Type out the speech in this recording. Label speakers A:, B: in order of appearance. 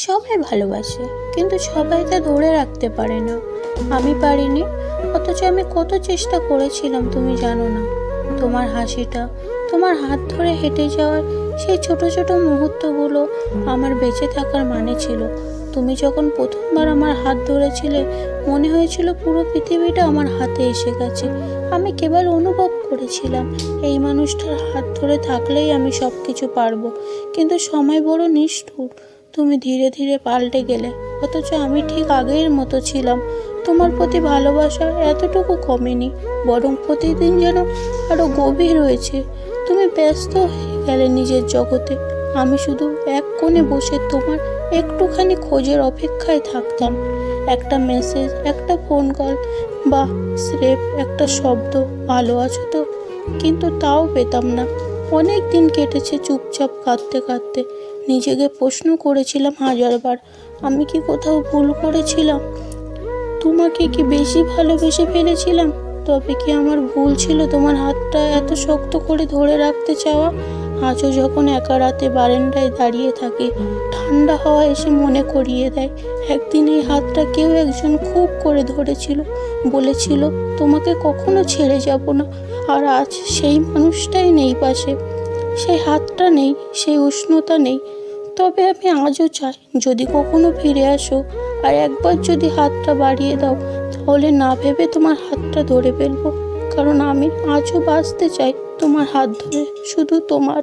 A: সবাই ভালোবাসে, কিন্তু সবাই তা ধরে রাখতে পারে না। আমি পারিনি, অথচ আমি কত চেষ্টা করেছিলাম তুমি জানো না। তোমার হাসিটা, তোমার হাত ধরে হেঁটে যাওয়ার সেই ছোট ছোট মুহূর্তগুলো আমার বেঁচে থাকার মানে ছিল। তুমি যখন প্রথমবার আমার হাত ধরেছিলে, মনে হয়েছিল পুরো পৃথিবীটা আমার হাতে এসে গেছে। আমি কেবল অনুভব করেছিলাম এই মানুষটার হাত ধরে থাকলেই আমি সব কিছু পারবো। কিন্তু সময় বড় নিষ্ঠুর, তুমি ধীরে ধীরে পাল্টে গেলে, অথচ আমি ঠিক আগের মতো ছিলাম। তোমার প্রতি ভালোবাসা এতটুকু কমেনি, বরং প্রতিদিন যেন আরো গভীর হয়েছে। তুমি ব্যস্ত হয়ে গেলে নিজের জগতে, আমি শুধু এক কোণে বসে তোমার একটুখানি খোঁজের অপেক্ষায় থাকতাম। একটা মেসেজ, একটা ফোন কল, বা স্রেফ একটা শব্দ, ভালো আছো তো? কিন্তু তাও পেতাম না। অনেক দিন কেটেছে চুপচাপ কাঁদতে কাঁদতে। নিজেকে প্রশ্ন করেছিলাম হাজারবার, আমি কি কোথাও ভুল করেছিলাম? তোমাকে কি বেশি ভালোবেসে ফেলেছিলাম? তবে কি আমার ভুল ছিল তোমার হাতটা এত শক্ত করে ধরে রাখতে চাওয়া? আজও যখন একা রাতে বারান্দায় দাঁড়িয়ে থাকি, ঠান্ডা হাওয়া এসে মনে করিয়ে দেয় একদিন এই হাতটা কেউ একজন খুব করে ধরেছিল, বলেছিল তোমাকে কখনো ছেড়ে যাব না। আর আজ সেই মানুষটাই নেই পাশে, সেই হাতটা নেই, সেই উষ্ণতা নেই। তবে আমি আজও চাই, যদি কখনো ফিরে আসো আর একবার যদি হাতটা বাড়িয়ে দাও, তাহলে না ভেবে তোমার হাতটা ধরে ফেলবো। কারণ আমি আজও বাঁচতে চাই তোমার হাত ধরে, শুধু তোমার।